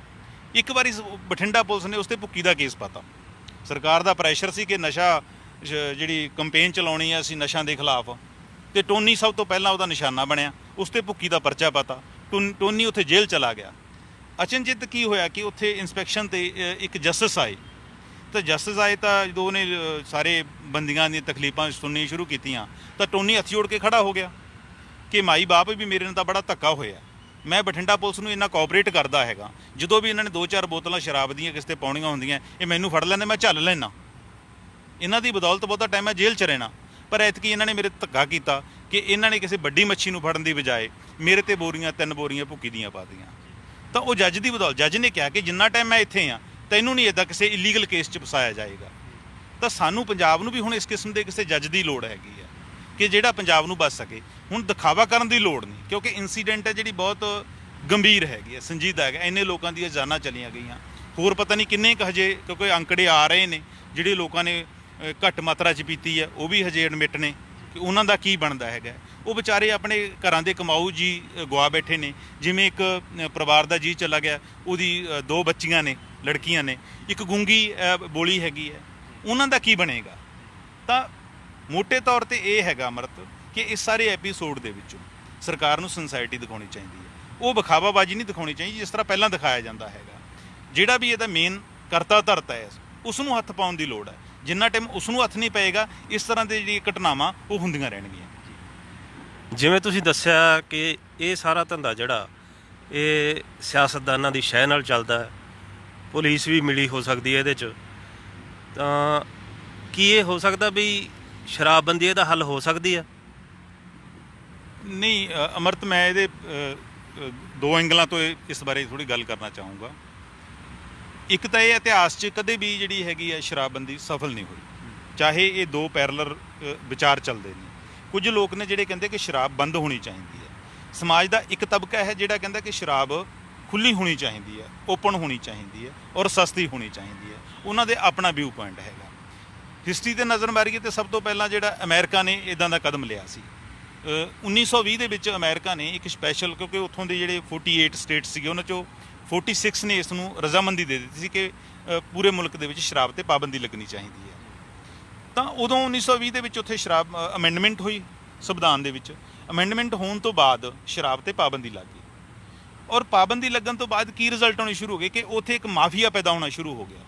ਇੱਕ ਵਾਰੀ ਬਠਿੰਡਾ ਪੁਲਿਸ ਨੇ ਉਸ 'ਤੇ ਭੁੱਕੀ ਦਾ ਕੇਸ ਪਾਤਾ। ਸਰਕਾਰ ਦਾ ਪ੍ਰੈਸ਼ਰ ਸੀ ਕਿ ਨਸ਼ਾ ਜਿਹੜੀ ਕੰਪੇਨ ਚਲਾਉਣੀ ਹੈ ਅਸੀਂ ਨਸ਼ਿਆਂ ਦੇ ਖਿਲਾਫ, ਤੇ ਟੋਨੀ ਸਭ ਤੋਂ ਪਹਿਲਾਂ ਉਹਦਾ ਨਿਸ਼ਾਨਾ ਬਣਿਆ। ਉਸ 'ਤੇ ਭੁੱਕੀ ਦਾ ਪਰਚਾ ਪਾਤਾ, ਟੋਨੀ ਉੱਥੇ ਜੇਲ੍ਹ ਚਲਾ ਗਿਆ। ਅਚਨਚਿਤ ਕੀ ਹੋਇਆ ਕਿ ਉੱਥੇ ਇੰਸਪੈਕਸ਼ਨ 'ਤੇ ਇੱਕ ਜਸਟਿਸ ਆਏ, ਤਾਂ ਜਸਟਿਸ ਆਏ ਤਾਂ ਜਦੋਂ ਉਹਨੇ ਸਾਰੇ ਬੰਦੀਆਂ ਦੀਆਂ ਤਕਲੀਫਾਂ ਸੁਣਨੀਆਂ ਸ਼ੁਰੂ ਕੀਤੀਆਂ ਤਾਂ ਟੋਨੀ ਹੱਥ ਜੋੜ ਕੇ ਖੜਾ ਹੋ ਗਿਆ ਕਿ ਮਾਈ ਬਾਪ ਵੀ ਮੇਰੇ ਨਾਲ ਤਾਂ ਬੜਾ ਧੱਕਾ ਹੋਇਆ, ਮੈਂ ਬਠਿੰਡਾ ਪੁਲਿਸ ਨੂੰ ਇੰਨਾ ਕੋਆਪਰੇਟ ਕਰਦਾ ਹੈਗਾ, ਜਦੋਂ ਵੀ ਇਹਨਾਂ ਨੇ 2-4 ਬੋਤਲਾਂ ਸ਼ਰਾਬ ਦੀਆਂ ਕਿਸੇ 'ਤੇ ਪਾਉਣੀਆਂ ਹੁੰਦੀਆਂ ਇਹ ਮੈਨੂੰ ਫੜ ਲੈਂਦੇ, ਮੈਂ ਝੱਲ ਲੈਣਾ, ਇਹਨਾਂ ਦੀ ਬਦੌਲਤ ਬਹੁਤਾ ਟਾਈਮ ਮੈਂ ਜੇਲ੍ਹ 'ਚ ਰਹਿਣਾ। ਪਰ ਐਤਕੀ ਇਹਨਾਂ ਨੇ ਮੇਰੇ ਧੱਕਾ ਕੀਤਾ ਕਿ ਇਹਨਾਂ ਨੇ ਕਿਸੇ ਵੱਡੀ ਮੱਛੀ ਨੂੰ ਫੜਨ ਦੀ ਬਜਾਏ ਮੇਰੇ 'ਤੇ 3 ਬੋਰੀਆਂ ਭੁੱਕੀ ਦੀਆਂ ਪਾ ਦਿੱਤੀਆਂ। ਤਾਂ ਉਹ ਜੱਜ ਦੀ ਬਦੌਲਤ, ਜੱਜ ਨੇ ਕਿਹਾ ਕਿ ਜਿੰਨਾ ਟਾਈਮ ਮੈਂ ਇੱਥੇ ਹਾਂ ਤੈਨੂੰ ਨਹੀਂ ਇੱਦਾਂ ਕਿਸੇ ਇਲੀਗਲ ਕੇਸ 'ਚ ਫਸਾਇਆ ਜਾਏਗਾ। ਤਾਂ ਸਾਨੂੰ ਪੰਜਾਬ ਨੂੰ ਵੀ ਹੁਣ ਇਸ ਕਿਸਮ ਦੇ ਕਿਸੇ ਜੱਜ ਦੀ ਲੋੜ ਹੈਗੀ ਹੈ ਕਿ ਜਿਹੜਾ ਪੰਜਾਬ ਨੂੰ ਬਚ ਸਕੇ। ਹੁਣ ਦਿਖਾਵਾ ਕਰਨ ਦੀ ਲੋੜ ਨਹੀਂ, ਕਿਉਂਕਿ ਇਨਸੀਡੈਂਟ ਹੈ ਜਿਹੜੀ ਬਹੁਤ ਗੰਭੀਰ ਹੈਗੀ ਹੈ, ਸੰਜੀਦਾ ਹੈਗਾ। ਇੰਨੇ ਲੋਕਾਂ ਦੀਆਂ ਜਾਨਾਂ ਚਲੀਆਂ ਗਈਆਂ, ਹੋਰ ਪਤਾ ਨਹੀਂ ਕਿੰਨੇ ਕੁ ਹਜੇ, ਕਿਉਂਕਿ ਅੰਕੜੇ ਆ ਰਹੇ ਨੇ ਜਿਹੜੇ ਲੋਕਾਂ ਨੇ ਘੱਟ ਮਾਤਰਾ 'ਚ ਪੀਤੀ ਹੈ ਉਹ ਵੀ ਹਜੇ ਐਡਮਿਟ ਨੇ ਕਿ ਉਹਨਾਂ ਦਾ ਕੀ ਬਣਦਾ ਹੈਗਾ। ਉਹ ਵਿਚਾਰੇ ਆਪਣੇ ਘਰਾਂ ਦੇ ਕਮਾਊ ਜੀ ਗਵਾ ਬੈਠੇ ਨੇ। ਜਿਵੇਂ ਇੱਕ ਪਰਿਵਾਰ ਦਾ ਜੀ ਚਲਾ ਗਿਆ, ਉਹਦੀ 2 ਬੱਚੀਆਂ ਨੇ, ਲੜਕੀਆਂ ਨੇ, ਇੱਕ ਗੂੰਗੀ ਬੋਲੀ ਹੈਗੀ ਹੈ, ਉਹਨਾਂ ਦਾ ਕੀ ਬਣੇਗਾ। ਤਾਂ ਮੋਟੇ ਤੌਰ 'ਤੇ ਇਹ ਹੈਗਾ ਅਮਰਤ ਕਿ ਇਸ ਸਾਰੇ ਐਪੀਸੋਡ ਦੇ ਵਿੱਚੋਂ ਸਰਕਾਰ ਨੂੰ ਸਿੰਸਾਇਟੀ ਦਿਖਾਉਣੀ ਚਾਹੀਦੀ ਹੈ। ਉਹ ਵਿਖਾਵਾਬਾਜੀ ਨਹੀਂ ਦਿਖਾਉਣੀ ਚਾਹੀਦੀ ਜਿਸ ਤਰ੍ਹਾਂ ਪਹਿਲਾਂ ਦਿਖਾਇਆ ਜਾਂਦਾ ਹੈਗਾ। ਜਿਹੜਾ ਵੀ ਇਹਦਾ ਮੇਨ ਕਰਤਾ ਧਰਤਾ ਹੈ ਉਸ ਨੂੰ ਹੱਥ ਪਾਉਣ ਦੀ ਲੋੜ ਹੈ। ਜਿੰਨਾ ਟਾਈਮ ਉਸ ਨੂੰ ਹੱਥ ਨਹੀਂ ਪਏਗਾ, ਇਸ ਤਰ੍ਹਾਂ ਦੀ ਜਿਹੜੀ ਘਟਨਾਵਾਂ ਉਹ ਹੁੰਦੀਆਂ ਰਹਿਣਗੀਆਂ। ਜਿਵੇਂ ਤੁਸੀਂ ਦੱਸਿਆ ਕਿ ਇਹ ਸਾਰਾ ਧੰਦਾ ਜਿਹੜਾ ਇਹ ਸਿਆਸਤਦਾਨਾਂ ਦੀ ਸ਼ਹਿ ਨਾਲ ਚੱਲਦਾ ਹੈ, ਪੁਲਿਸ ਵੀ ਮਿਲੀ ਹੋ ਸਕਦੀ ਹੈ ਇਹਦੇ 'ਚ, ਤਾਂ ਕੀ ਇਹ ਹੋ ਸਕਦਾ ਵੀ ਸ਼ਰਾਬਬੰਦੀ ਇਹਦਾ ਹੱਲ ਹੋ ਸਕਦੀ ਹੈ? ਨਹੀਂ ਅਮਰਤ, ਮੈਂ ਇਹਦੇ 2 ਐਂਗਲਾਂ ਤੋਂ ਇਸ ਬਾਰੇ ਥੋੜ੍ਹੀ ਗੱਲ ਕਰਨਾ ਚਾਹੂੰਗਾ। ਇੱਕ ਤਾਂ ਇਹ ਇਤਿਹਾਸ 'ਚ ਕਦੇ ਵੀ ਜਿਹੜੀ ਹੈਗੀ ਹੈ ਸ਼ਰਾਬਬੰਦੀ ਸਫਲ ਨਹੀਂ ਹੋਈ, ਚਾਹੇ ਇਹ 2 ਪੈਰਲਰ ਵਿਚਾਰ ਚੱਲਦੇ ਨੇ। ਕੁਝ ਲੋਕ ਨੇ ਜਿਹੜੇ ਕਹਿੰਦੇ ਕਿ ਸ਼ਰਾਬ ਬੰਦ ਹੋਣੀ ਚਾਹੀਦੀ ਹੈ। ਸਮਾਜ ਦਾ ਇੱਕ ਤਬਕਾ ਹੈ ਜਿਹੜਾ ਕਹਿੰਦਾ ਕਿ ਸ਼ਰਾਬ ਖੁੱਲ੍ਹੀ ਹੋਣੀ ਚਾਹੀਦੀ ਹੈ, ਓਪਨ ਹੋਣੀ ਚਾਹੀਦੀ ਹੈ ਔਰ ਸਸਤੀ ਹੋਣੀ ਚਾਹੀਦੀ ਹੈ। ਉਹਨਾਂ ਦੇ ਆਪਣਾ ਵਿਊ ਪੁਆਇੰਟ ਹੈਗਾ। ਹਿਸਟਰੀ 'ਤੇ ਨਜ਼ਰ ਮਾਰੀਏ ਤਾਂ ਸਭ ਤੋਂ ਪਹਿਲਾਂ ਜਿਹੜਾ ਅਮਰੀਕਾ ਨੇ ਇੱਦਾਂ ਦਾ ਕਦਮ ਲਿਆ ਸੀ 1920 ਦੇ ਵਿੱਚ। ਅਮਰੀਕਾ ਨੇ ਇੱਕ ਸਪੈਸ਼ਲ, ਕਿਉਂਕਿ ਉੱਥੋਂ ਦੇ ਜਿਹੜੇ 48 ਸਟੇਟ ਸੀਗੇ ਉਹਨਾਂ 'ਚੋਂ 46 ਨੇ ਇਸ ਨੂੰ ਰਜ਼ਾਮੰਦੀ ਦੇ ਦਿੱਤੀ ਸੀ ਕਿ ਪੂਰੇ ਮੁਲਕ ਦੇ ਵਿੱਚ ਸ਼ਰਾਬ 'ਤੇ ਪਾਬੰਦੀ ਲੱਗਣੀ ਚਾਹੀਦੀ ਹੈ। ਤਾਂ ਉਦੋਂ 1920 ਦੇ ਵਿੱਚ ਉੱਥੇ ਸ਼ਰਾਬ ਅਮੈਂਡਮੈਂਟ ਹੋਈ ਸੰਵਿਧਾਨ ਦੇ ਵਿੱਚ। ਅਮੈਂਡਮੈਂਟ ਹੋਣ ਤੋਂ ਬਾਅਦ ਸ਼ਰਾਬ 'ਤੇ ਪਾਬੰਦੀ ਲੱਗ ਗਈ, ਔਰ ਪਾਬੰਦੀ ਲੱਗਣ ਤੋਂ ਬਾਅਦ ਕੀ ਰਿਜ਼ਲਟ ਹੋਣੇ ਸ਼ੁਰੂ ਹੋ ਗਏ ਕਿ ਉੱਥੇ ਇੱਕ ਮਾਫੀਆ ਪੈਦਾ ਹੋਣਾ ਸ਼ੁਰੂ ਹੋ ਗਿਆ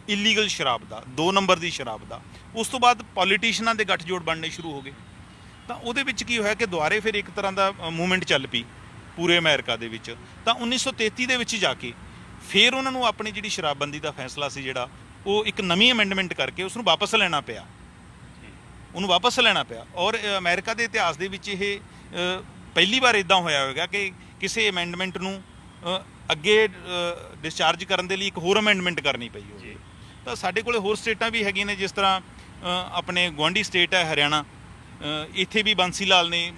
ਇਲੀਗਲ ਸ਼ਰਾਬ ਦਾ, 2 ਨੰਬਰ ਦੀ ਸ਼ਰਾਬ ਦਾ। ਉਸ ਤੋਂ ਬਾਅਦ ਪੋਲੀਟੀਸ਼ੀਅਨਾਂ ਦੇ ਗੱਠਜੋੜ ਬਣਨੇ ਸ਼ੁਰੂ ਹੋ ਗਏ। ਤਾਂ ਉਹਦੇ ਵਿੱਚ ਕੀ ਹੋਇਆ ਕਿ ਦੁਬਾਰੇ ਫਿਰ ਇੱਕ ਤਰ੍ਹਾਂ ਦਾ ਮੂਵਮੈਂਟ ਚੱਲ ਪਈ ਪੂਰੇ ਅਮਰੀਕਾ ਦੇ ਵਿੱਚ। ਤਾਂ 1933 ਦੇ ਵਿੱਚ ਜਾ ਕੇ ਫਿਰ ਉਹਨਾਂ ਨੂੰ ਆਪਣੀ ਜਿਹੜੀ ਸ਼ਰਾਬਬੰਦੀ ਦਾ ਫੈਸਲਾ ਸੀ ਜਿਹੜਾ, ਉਹ ਇੱਕ ਨਵੀਂ ਅਮੈਂਡਮੈਂਟ ਕਰਕੇ ਉਸ ਨੂੰ ਵਾਪਸ ਲੈਣਾ ਪਿਆ, ਉਹਨੂੰ ਵਾਪਸ ਲੈਣਾ ਪਿਆ। ਔਰ ਅਮਰੀਕਾ ਦੇ ਇਤਿਹਾਸ ਦੇ ਵਿੱਚ ਇਹ ਪਹਿਲੀ ਵਾਰ ਇੱਦਾਂ ਹੋਇਆ ਹੋਵੇਗਾ ਕਿ ਕਿਸੇ ਅਮੈਂਡਮੈਂਟ ਨੂੰ ਅੱਗੇ ਡਿਸਚਾਰਜ ਕਰਨ ਦੇ ਲਈ ਇੱਕ ਹੋਰ ਅਮੈਂਡਮੈਂਟ ਕਰਨੀ ਪਈ ਹੋਵੇ। ਤਾਂ ਸਾਡੇ ਕੋਲ ਹੋਰ ਸਟੇਟਾਂ ਵੀ ਹੈਗੀਆਂ ਨੇ, ਜਿਸ ਤਰ੍ਹਾਂ ਆਪਣੇ ਗੁਆਂਢੀ ਸਟੇਟ ਹੈ ਹਰਿਆਣਾ। ਇੱਥੇ ਵੀ ਬੰਸੀ ਲਾਲ ਨੇ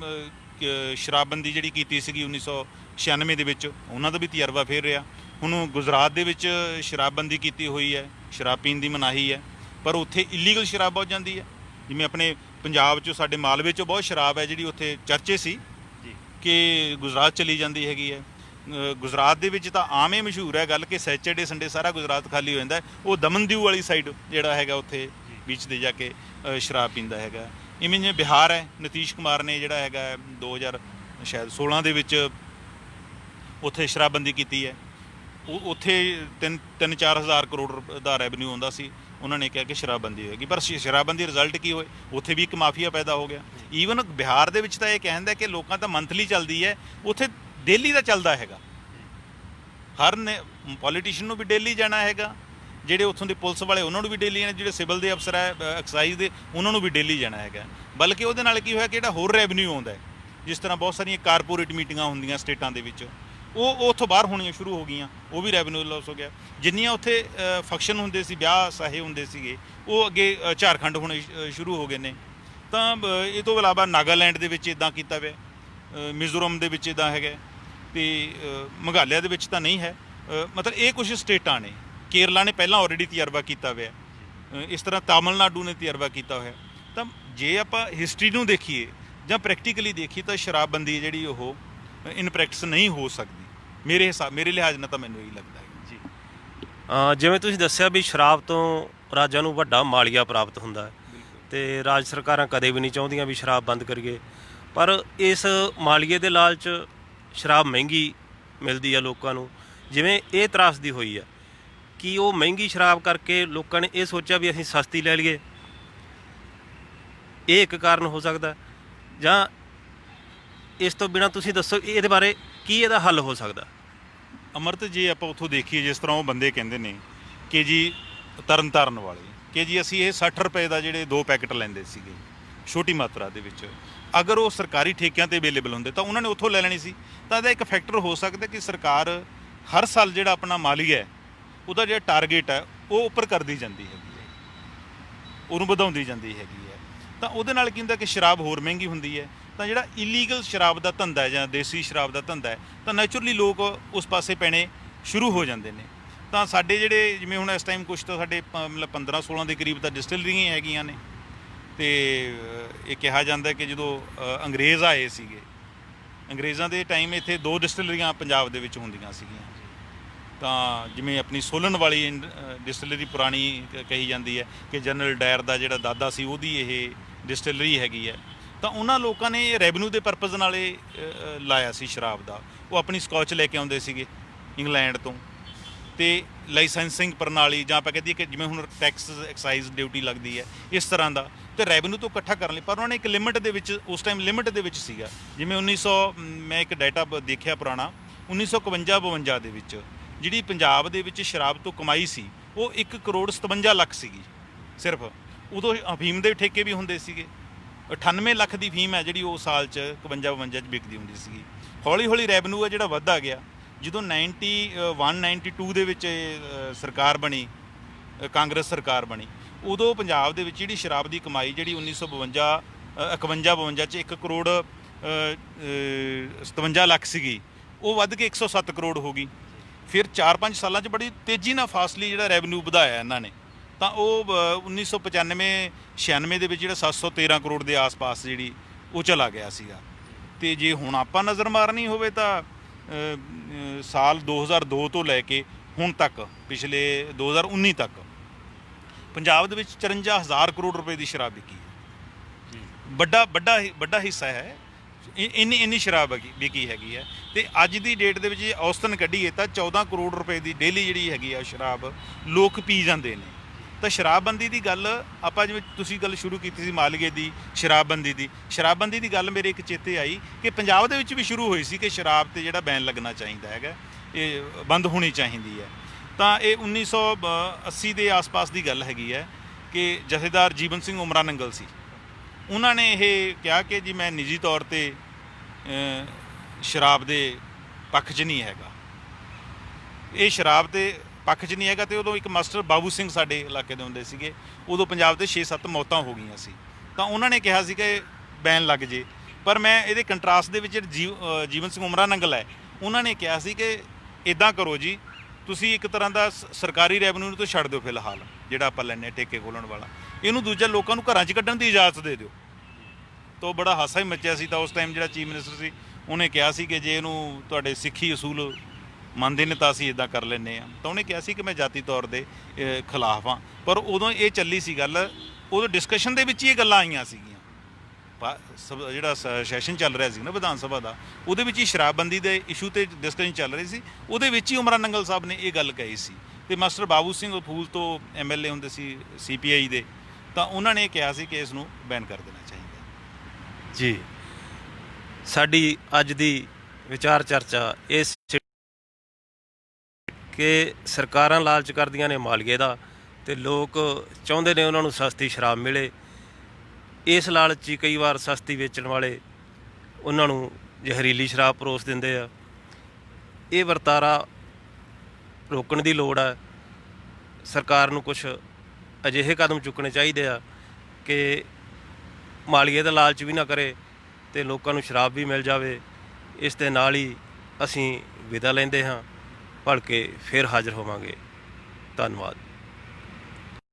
ਸ਼ਰਾਬਬੰਦੀ ਜਿਹੜੀ ਕੀਤੀ ਸੀਗੀ 1996 ਦੇ ਵਿੱਚ, ਉਹਨਾਂ ਦਾ ਵੀ ਤਜਰਬਾ ਫੇਰ ਰਿਹਾ। ਹੁਣ ਗੁਜਰਾਤ ਦੇ ਵਿੱਚ ਸ਼ਰਾਬਬੰਦੀ ਕੀਤੀ ਹੋਈ ਹੈ, ਸ਼ਰਾਬ ਪੀਣ ਦੀ ਮਨਾਹੀ ਹੈ, ਪਰ ਉੱਥੇ ਇਲੀਗਲ ਸ਼ਰਾਬ ਬਹੁਤ ਜਾਂਦੀ ਹੈ। ਜਿਵੇਂ ਆਪਣੇ ਪੰਜਾਬ 'ਚੋਂ ਸਾਡੇ ਮਾਲਵੇ 'ਚੋਂ ਬਹੁਤ ਸ਼ਰਾਬ ਹੈ ਜਿਹੜੀ ਉੱਥੇ ਚਰਚੇ ਸੀ ਕਿ ਗੁਜਰਾਤ ਚਲੀ ਜਾਂਦੀ ਹੈਗੀ ਹੈ। ਗੁਜਰਾਤ ਦੇ ਵਿੱਚ ਤਾਂ ਆਮ ਹੀ ਮਸ਼ਹੂਰ ਹੈ ਗੱਲ ਕਿ ਸੈਚਰਡੇ ਸੰਡੇ ਸਾਰਾ ਗੁਜਰਾਤ ਖਾਲੀ ਹੋ ਜਾਂਦਾ। ਉਹ ਦਮਨ-ਦਿਊ ਵਾਲੀ ਸਾਈਡ ਜਿਹੜਾ ਹੈਗਾ ਉੱਥੇ ਬੀਚ 'ਤੇ ਜਾ ਕੇ ਸ਼ਰਾਬ ਪੀਂਦਾ ਹੈਗਾ। ਇਵੇਂ ਜਿਵੇਂ ਬਿਹਾਰ ਹੈ, ਨਿਤੀਸ਼ ਕੁਮਾਰ ਨੇ ਜਿਹੜਾ ਹੈਗਾ 2016 ਦੇ ਵਿੱਚ ਉੱਥੇ ਸ਼ਰਾਬਬੰਦੀ ਕੀਤੀ ਹੈ। ਉਹ ਉੱਥੇ 3-4 ਹਜ਼ਾਰ ਕਰੋੜ ਦਾ ਰੈਵਨਿਊ ਆਉਂਦਾ ਸੀ। ਉਹਨਾਂ ਨੇ ਕਿਹਾ ਕਿ ਸ਼ਰਾਬਬੰਦੀ ਹੋਏਗੀ, ਪਰ ਸ਼ਰਾਬਬੰਦੀ ਰਿਜ਼ਲਟ ਕੀ ਹੋਏ, ਉੱਥੇ ਵੀ ਇੱਕ ਮਾਫੀਆ ਪੈਦਾ ਹੋ ਗਿਆ। ਈਵਨ ਬਿਹਾਰ ਦੇ ਵਿੱਚ ਤਾਂ ਇਹ ਕਹਿੰਦਾ ਕਿ ਲੋਕਾਂ ਤਾਂ ਮੰਥਲੀ ਚੱਲਦੀ ਹੈ, ਉੱਥੇ ਡੇਲੀ ਦਾ ਚੱਲਦਾ ਹੈਗਾ। ਹਰ ਨੇ ਪੋਲੀਟੀਸ਼ੀਅਨ ਨੂੰ ਵੀ ਡੇਲੀ ਜਾਣਾ ਹੈਗਾ, ਜਿਹੜੇ ਉੱਥੋਂ ਦੇ ਪੁਲਿਸ ਵਾਲੇ ਉਹਨਾਂ ਨੂੰ ਵੀ ਡੇਲੀ ਜਾਣਾ, ਜਿਹੜੇ ਸਿਵਲ ਦੇ ਅਫਸਰ ਹੈ ਐਕਸਾਈਜ਼ ਦੇ ਉਹਨਾਂ ਨੂੰ ਵੀ ਡੇਲੀ ਜਾਣਾ ਹੈਗਾ। ਬਲਕਿ ਉਹਦੇ ਨਾਲ ਕੀ ਹੋਇਆ ਕਿ ਜਿਹੜਾ ਹੋਰ ਰੈਵਨਿਊ ਆਉਂਦਾ ਹੈ, ਜਿਸ ਤਰ੍ਹਾਂ ਬਹੁਤ ਸਾਰੀਆਂ ਕਾਰਪੋਰੇਟ ਮੀਟਿੰਗਾਂ ਹੁੰਦੀਆਂ ਸਟੇਟਾਂ ਦੇ ਵਿੱਚ, ਉਹ ਉੱਥੋਂ ਬਾਹਰ ਹੋਣੀਆਂ ਸ਼ੁਰੂ ਹੋ ਗਈਆਂ, ਉਹ ਵੀ ਰੈਵਨਿਊ ਲਾਸ ਹੋ ਗਿਆ। ਜਿੰਨੀਆਂ ਉੱਥੇ ਫੰਕਸ਼ਨ ਹੁੰਦੇ ਸੀ, ਵਿਆਹ ਸਾਹੇ ਹੁੰਦੇ ਸੀਗੇ, ਉਹ ਅੱਗੇ ਝਾਰਖੰਡ ਹੋਣੇ ਸ਼ੁਰੂ ਹੋ ਗਏ ਨੇ। ਤਾਂ ਇਹ ਤੋਂ ਇਲਾਵਾ ਨਾਗਾਲੈਂਡ ਦੇ ਵਿੱਚ ਇੱਦਾਂ ਕੀਤਾ ਹੋਇਆ, ਮਿਜ਼ੋਰਮ ਦੇ ਵਿੱਚ ਇੱਦਾਂ ਹੈਗਾ, ਅਤੇ ਮੇਘਾਲਿਆ ਦੇ ਵਿੱਚ ਤਾਂ ਨਹੀਂ ਹੈ। ਮਤਲਬ ਇਹ ਕੁਝ ਸਟੇਟਾਂ ਨੇ। ਕੇਰਲਾ ਨੇ ਪਹਿਲਾਂ ਆਲਰੇਡੀ ਤਜਰਬਾ ਕੀਤਾ ਹੋਇਆ, ਇਸ ਤਰ੍ਹਾਂ ਤਾਮਿਲਨਾਡੂ ਨੇ ਤਜਰਬਾ ਕੀਤਾ ਹੋਇਆ। ਤਾਂ ਜੇ ਆਪਾਂ ਹਿਸਟਰੀ ਨੂੰ ਦੇਖੀਏ ਜਾਂ ਪ੍ਰੈਕਟੀਕਲੀ ਦੇਖੀਏ ਤਾਂ ਸ਼ਰਾਬਬੰਦੀ ਜਿਹੜੀ ਉਹ ਇਨ ਪ੍ਰੈਕਟਿਸ ਨਹੀਂ ਹੋ ਸਕਦੀ ਮੇਰੇ ਲਿਹਾਜ਼ ਨਾਲ। ਤਾਂ ਮੈਨੂੰ ਇਹੀ ਲੱਗਦਾ ਹੈ ਜੀ। ਜਿਵੇਂ ਤੁਸੀਂ ਦੱਸਿਆ ਵੀ ਸ਼ਰਾਬ ਤੋਂ ਰਾਜਾਂ ਨੂੰ ਵੱਡਾ ਮਾਲੀਆ ਪ੍ਰਾਪਤ ਹੁੰਦਾ ਹੈ, ਅਤੇ ਰਾਜ ਸਰਕਾਰਾਂ ਕਦੇ ਵੀ ਨਹੀਂ ਚਾਹੁੰਦੀਆਂ ਵੀ ਸ਼ਰਾਬ ਬੰਦ ਕਰੀਏ, ਪਰ ਇਸ ਮਾਲੀਏ ਦੇ ਲਾਲਚ ਸ਼ਰਾਬ ਮਹਿੰਗੀ ਮਿਲਦੀ ਆ ਲੋਕਾਂ ਨੂੰ। ਜਿਵੇਂ ਇਹ ਤਰਾਸਦੀ ਹੋਈ ਆ ਕਿ ਉਹ ਮਹਿੰਗੀ ਸ਼ਰਾਬ ਕਰਕੇ ਲੋਕਾਂ ਨੇ ਇਹ ਸੋਚਿਆ ਵੀ ਅਸੀਂ ਸਸਤੀ ਲੈ ਲਈਏ, ਇਹ ਇੱਕ ਕਾਰਨ ਹੋ ਸਕਦਾ। ਜਾਂ ਇਸ ਤੋਂ ਬਿਨਾਂ ਤੁਸੀਂ ਦੱਸੋ ਇਹਦੇ ਬਾਰੇ ਕੀ ਇਹਦਾ ਹੱਲ ਹੋ ਸਕਦਾ? ਅਮਰਤ, ਜੇ ਆਪਾਂ ਉੱਥੋਂ ਦੇਖੀਏ, ਜਿਸ ਤਰ੍ਹਾਂ ਉਹ ਬੰਦੇ ਕਹਿੰਦੇ ਨੇ ਕਿ ਜੀ ਤਰਨਤਾਰਨ ਵਾਲੇ ਕਿ ਜੀ ਅਸੀਂ ਇਹ 60 ਰੁਪਏ ਦਾ ਜਿਹੜੇ 2 ਪੈਕਟ ਲੈਂਦੇ ਸੀਗੇ ਛੋਟੀ ਮਾਤਰਾ ਦੇ ਵਿੱਚ, ਅਗਰ ਉਹ ਸਰਕਾਰੀ ਠੇਕਿਆਂ 'ਤੇ ਅਵੇਲੇਬਲ ਹੁੰਦੇ ਤਾਂ ਉਹਨਾਂ ਨੇ ਉੱਥੋਂ ਲੈ ਲੈਣੀ ਸੀ। ਤਾਂ ਇਹਦਾ ਇੱਕ ਫੈਕਟਰ ਹੋ ਸਕਦਾ ਕਿ ਸਰਕਾਰ ਹਰ ਸਾਲ ਜਿਹੜਾ ਆਪਣਾ ਮਾਲੀਆ ਹੈ ਉਹਦਾ ਜਿਹੜਾ ਟਾਰਗੇਟ ਹੈ ਉਹ ਉੱਪਰ ਕਰਦੀ ਜਾਂਦੀ ਹੈਗੀ ਹੈ, ਉਹਨੂੰ ਵਧਾਉਂਦੀ ਜਾਂਦੀ ਹੈਗੀ ਹੈ। ਤਾਂ ਉਹਦੇ ਨਾਲ ਕੀ ਹੁੰਦਾ ਕਿ ਸ਼ਰਾਬ ਹੋਰ ਮਹਿੰਗੀ ਹੁੰਦੀ ਹੈ। ਤਾਂ ਜਿਹੜਾ ਇਲੀਗਲ ਸ਼ਰਾਬ ਦਾ ਧੰਦਾ ਹੈ ਜਾਂ ਦੇਸੀ ਸ਼ਰਾਬ ਦਾ ਧੰਦਾ ਹੈ, ਤਾਂ ਨੈਚੁਰਲੀ ਲੋਕ ਉਸ ਪਾਸੇ ਪੈਣੇ ਸ਼ੁਰੂ ਹੋ ਜਾਂਦੇ ਨੇ। ਤਾਂ ਸਾਡੇ ਜਿਹੜੇ ਜਿਵੇਂ ਹੁਣ ਇਸ ਟਾਈਮ ਕੁਛ ਤਾਂ ਸਾਡੇ ਮਤਲਬ 15-16 ਦੇ ਕਰੀਬ ਤਾਂ ਡਿਸਟਿਲਰੀਆਂ ਹੀ ਹੈਗੀਆਂ ਨੇ, ਤੇ ਇਹ ਕਿਹਾ ਜਾਂਦਾ ਕਿ ਜਦੋਂ ਅੰਗਰੇਜ਼ ਆਏ ਸੀਗੇ, ਅੰਗਰੇਜ਼ਾਂ ਦੇ ਟਾਈਮ ਇੱਥੇ 2 ਡਿਸਟਿਲਰੀਆਂ ਪੰਜਾਬ ਦੇ ਵਿੱਚ ਹੁੰਦੀਆਂ ਸੀਗੀਆਂ। ਤਾਂ ਜਿਵੇਂ ਆਪਣੀ ਸੋਲਨ ਵਾਲੀ ਡਿਸਟਿਲਰੀ ਪੁਰਾਣੀ ਕਹੀ ਜਾਂਦੀ ਹੈ ਕਿ ਜਨਰਲ ਡਾਇਰ ਦਾ ਜਿਹੜਾ ਦਾਦਾ ਸੀ ਉਹਦੀ ਇਹ ਡਿਸਟਿਲਰੀ ਹੈਗੀ ਹੈ। ਤਾਂ ਉਹਨਾਂ ਲੋਕਾਂ ਨੇ ਇਹ ਰੈਵਨਿਊ ਦੇ ਪਰਪਸ ਨਾਲ ਇਹ ਲਾਇਆ ਸੀ ਸ਼ਰਾਬ ਦਾ। ਉਹ ਆਪਣੀ ਸਕੌਚ ਲੈ ਕੇ ਆਉਂਦੇ ਸੀਗੇ ਇੰਗਲੈਂਡ ਤੋਂ, ਅਤੇ ਲਾਇਸੈਂਸਿੰਗ ਪ੍ਰਣਾਲੀ ਜਾਂ ਆਪਾਂ ਕਹਦੇ ਕਿ ਜਿਵੇਂ ਹੁਣ ਟੈਕਸ ਐਕਸਾਈਜ਼ ਡਿਊਟੀ ਲੱਗਦੀ ਹੈ ਇਸ ਤਰ੍ਹਾਂ ਦਾ, ਅਤੇ ਰੈਵਨਿਊ ਤੋਂ ਇਕੱਠਾ ਕਰਨ ਲਈ। ਪਰ ਉਹਨਾਂ ਨੇ ਇੱਕ ਲਿਮਿਟ ਦੇ ਵਿੱਚ, ਉਸ ਟਾਈਮ ਲਿਮਿਟ ਦੇ ਵਿੱਚ ਸੀਗਾ। ਜਿਵੇਂ 1900 ਮੈਂ ਇੱਕ ਡਾਟਾ ਦੇਖਿਆ ਪੁਰਾਣਾ, 1951-52 ਦੇ ਵਿੱਚ ਜਿਹੜੀ ਪੰਜਾਬ ਦੇ ਵਿੱਚ ਸ਼ਰਾਬ ਤੋਂ ਕਮਾਈ ਸੀ ਉਹ 1 ਕਰੋੜ 57 ਲੱਖ ਸੀਗੀ ਸਿਰਫ। ਉਦੋਂ ਅਫੀਮ ਦੇ ਠੇਕੇ ਵੀ ਹੁੰਦੇ ਸੀਗੇ। 98 ਲੱਖ ਦੀ ਅਫੀਮ ਹੈ ਜਿਹੜੀ ਉਹ ਸਾਲ 'ਚ 51-52 'ਚ ਵਿਕਦੀ ਹੁੰਦੀ ਸੀਗੀ। ਹੌਲੀ ਹੌਲੀ ਰੈਵਨਿਊ ਹੈ ਜਿਹੜਾ ਵੱਧਦਾ ਗਿਆ। ਜਦੋਂ 91-92 ਦੇ ਵਿੱਚ ਸਰਕਾਰ ਬਣੀ, ਕਾਂਗਰਸ ਸਰਕਾਰ ਬਣੀ, ਉਦੋਂ ਪੰਜਾਬ ਦੇ ਵਿੱਚ ਜਿਹੜੀ ਸ਼ਰਾਬ ਦੀ ਕਮਾਈ ਜਿਹੜੀ 1951-52 'ਚ 1 ਕਰੋੜ 57 ਲੱਖ ਸੀਗੀ, ਉਹ ਵੱਧ ਕੇ 107 ਕਰੋੜ ਹੋ ਗਈ। ਫਿਰ 4-5 ਸਾਲਾਂ 'ਚ ਬੜੀ ਤੇਜ਼ੀ ਨਾਲ ਫਾਸਟਲੀ ਜਿਹੜਾ ਰੈਵਨਿਊ ਵਧਾਇਆ ਇਹਨਾਂ ਨੇ। ਤਾਂ ਉਹ 1995-96 ਦੇ ਵਿੱਚ ਜਿਹੜਾ 713 ਕਰੋੜ ਦੇ ਆਸ-ਪਾਸ ਜਿਹੜੀ ਉਹ ਚਲਾ ਗਿਆ ਸੀਗਾ। ਅਤੇ ਜੇ ਹੁਣ ਆਪਾਂ ਨਜ਼ਰ ਮਾਰਨੀ ਹੋਵੇ ਤਾਂ ਸਾਲ 2002 ਤੋਂ ਲੈ ਕੇ ਹੁਣ ਤੱਕ, ਪਿਛਲੇ 2019 ਤੱਕ ਪੰਜਾਬ ਦੇ ਵਿੱਚ 54,000 ਕਰੋੜ ਰੁਪਏ ਦੀ ਸ਼ਰਾਬ ਵਿਕੀ ਹੈ। ਵੱਡਾ ਹਿੱਸਾ ਹੈ, ਇੰਨੀ ਸ਼ਰਾਬ ਵਿਕੀ ਹੈਗੀ ਹੈ। ਅਤੇ ਅੱਜ ਦੀ ਡੇਟ ਦੇ ਵਿੱਚ ਜੇ ਔਸਤਨ ਕੱਢੀਏ ਤਾਂ 14 ਕਰੋੜ ਰੁਪਏ ਦੀ ਡੇਲੀ ਜਿਹੜੀ ਹੈਗੀ ਆ ਸ਼ਰਾਬ ਲੋਕ ਪੀ ਜਾਂਦੇ ਨੇ। ਤਾਂ ਸ਼ਰਾਬਬੰਦੀ ਦੀ ਗੱਲ ਆਪਾਂ, ਜਿਵੇਂ ਤੁਸੀਂ ਗੱਲ ਸ਼ੁਰੂ ਕੀਤੀ ਸੀ ਮਾਲੀਏ ਦੀ ਸ਼ਰਾਬਬੰਦੀ ਦੀ ਗੱਲ ਮੇਰੇ ਇੱਕ ਚੇਤੇ ਆਈ ਕਿ ਪੰਜਾਬ ਦੇ ਵਿੱਚ ਵੀ ਸ਼ੁਰੂ ਹੋਈ ਸੀ ਕਿ ਸ਼ਰਾਬ 'ਤੇ ਜਿਹੜਾ ਬੈਨ ਲੱਗਣਾ ਚਾਹੀਦਾ ਹੈਗਾ, ਇਹ ਬੰਦ ਹੋਣੀ ਚਾਹੀਦੀ ਹੈ। ਤਾਂ ਇਹ 1980 ਦੇ ਆਸ-ਪਾਸ ਦੀ ਗੱਲ ਹੈਗੀ ਹੈ ਕਿ ਜਥੇਦਾਰ ਜੀਵਨ ਸਿੰਘ ਉਮਰਾ ਨੰਗਲ ਸੀ। ਉਹਨਾਂ ਨੇ ਇਹ ਕਿਹਾ ਕਿ ਜੀ ਮੈਂ ਨਿੱਜੀ ਤੌਰ 'ਤੇ ਸ਼ਰਾਬ ਦੇ ਪੱਖ 'ਚ ਨਹੀਂ ਹੈਗਾ, ਇਹ ਸ਼ਰਾਬ ਦੇ ਪੱਖ 'ਚ ਨਹੀਂ ਹੈਗਾ। ਅਤੇ ਉਦੋਂ ਇੱਕ ਮਾਸਟਰ ਬਾਬੂ ਸਿੰਘ ਸਾਡੇ ਇਲਾਕੇ ਦੇ ਹੁੰਦੇ ਸੀਗੇ, ਉਦੋਂ ਪੰਜਾਬ 'ਤੇ 6-7 ਮੌਤਾਂ ਹੋ ਗਈਆਂ ਸੀ। ਤਾਂ ਉਹਨਾਂ ਨੇ ਕਿਹਾ ਸੀ ਕਿ ਬੈਨ ਲੱਗ ਜੇ। ਪਰ ਮੈਂ ਇਹਦੇ ਕੰਟਰਾਸਟ ਦੇ ਵਿੱਚ ਜੀਵਨ ਸਿੰਘ ਉਮਰਾ ਨੰਗਲ ਹੈ, ਉਹਨਾਂ ਨੇ ਕਿਹਾ ਸੀ ਕਿ ਇੱਦਾਂ ਕਰੋ ਜੀ, ਤੁਸੀਂ ਇੱਕ ਤਰ੍ਹਾਂ ਦਾ ਸਰਕਾਰੀ ਰੈਵਨਿਊ ਨੂੰ ਤਾਂ ਛੱਡ ਦਿਓ ਫਿਲਹਾਲ, ਜਿਹੜਾ ਆਪਾਂ ਲੈਂਦੇ ਠੇਕੇ ਖੋਲ੍ਹਣ ਵਾਲਾ, ਇਹਨੂੰ ਦੂਜਾ ਲੋਕਾਂ ਨੂੰ ਘਰਾਂ 'ਚ ਕੱਢਣ ਦੀ ਇਜਾਜ਼ਤ ਦੇ ਦਿਓ। ਤਾਂ ਬੜਾ ਹਾਸਾ ਹੀ ਮੱਚਿਆ ਸੀ। ਤਾਂ ਉਸ ਟਾਈਮ ਜਿਹੜਾ ਚੀਫ ਮਿਨਿਸਟਰ ਸੀ ਉਹਨੇ ਕਿਹਾ ਸੀ ਕਿ ਜੇ ਇਹਨੂੰ ਤੁਹਾਡੇ ਸਿੱਖੀ ਅਸੂਲ ਮੰਨਦੇ ਨੇ ਤਾਂ ਅਸੀਂ ਇੱਦਾਂ ਕਰ ਲੈਂਦੇ ਹਾਂ। ਤਾਂ ਉਹਨੇ ਕਿਹਾ ਸੀ ਕਿ ਮੈਂ ਜਾਤੀ ਤੌਰ ਦੇ ਖਿਲਾਫ ਹਾਂ। ਪਰ ਉਦੋਂ ਇਹ ਚੱਲੀ ਸੀ ਗੱਲ, ਉਦੋਂ ਡਿਸਕਸ਼ਨ ਦੇ ਵਿੱਚ ਹੀ ਇਹ ਗੱਲਾਂ ਆਈਆਂ ਸੀਗੀਆਂ। ਜਿਹੜਾ ਸੈਸ਼ਨ ਚੱਲ ਰਿਹਾ ਸੀ ਨਾ ਵਿਧਾਨ ਸਭਾ ਦਾ, ਉਹਦੇ ਵਿੱਚ ਹੀ ਸ਼ਰਾਬਬੰਦੀ ਦੇ ਇਸ਼ੂ 'ਤੇ ਡਿਸਕਸ਼ਨ ਚੱਲ ਰਹੀ ਸੀ। ਉਹਦੇ ਵਿੱਚ ਹੀ ਉਮਰਾ ਨੰਗਲ ਸਾਹਿਬ ਨੇ ਇਹ ਗੱਲ ਕਹੀ ਸੀ। ਅਤੇ ਮਾਸਟਰ ਬਾਬੂ ਸਿੰਘ ਫੂਲ ਤੋਂ MLA ਹੁੰਦੇ ਸੀ CPI ਦੇ, ਤਾਂ ਉਹਨਾਂ ਨੇ ਕਿਹਾ ਸੀ ਕਿ ਇਸ ਨੂੰ ਬੈਨ ਕਰ ਦੇਣਾ ਚਾਹੀਦਾ। ਜੀ, ਸਾਡੀ ਅੱਜ ਦੀ ਵਿਚਾਰ ਚਰਚਾ ਇਸ ਕਿ ਸਰਕਾਰਾਂ ਲਾਲਚ ਕਰਦੀਆਂ ਨੇ ਮਾਲੀਏ ਦਾ, ਅਤੇ ਲੋਕ ਚਾਹੁੰਦੇ ਨੇ ਉਹਨਾਂ ਨੂੰ ਸਸਤੀ ਸ਼ਰਾਬ ਮਿਲੇ। ਇਸ ਲਾਲਚ 'ਚ ਕਈ ਵਾਰ ਸਸਤੀ ਵੇਚਣ ਵਾਲੇ ਉਹਨਾਂ ਨੂੰ ਜ਼ਹਿਰੀਲੀ ਸ਼ਰਾਬ ਪਰੋਸ ਦਿੰਦੇ ਆ। ਇਹ ਵਰਤਾਰਾ ਰੋਕਣ ਦੀ ਲੋੜ ਹੈ। ਸਰਕਾਰ ਨੂੰ ਕੁਛ ਅਜਿਹੇ ਕਦਮ ਚੁੱਕਣੇ ਚਾਹੀਦੇ ਆ ਕਿ ਮਾਲੀਏ ਦਾ ਲਾਲਚ ਵੀ ਨਾ ਕਰੇ ਅਤੇ ਲੋਕਾਂ ਨੂੰ ਸ਼ਰਾਬ ਵੀ ਮਿਲ ਜਾਵੇ। ਇਸ ਦੇ ਨਾਲ ਹੀ ਅਸੀਂ ਵਿਦਾ ਲੈਂਦੇ ਹਾਂ, ਭਲਕੇ ਫਿਰ ਹਾਜ਼ਰ ਹੋਵਾਂਗੇ। ਧੰਨਵਾਦ।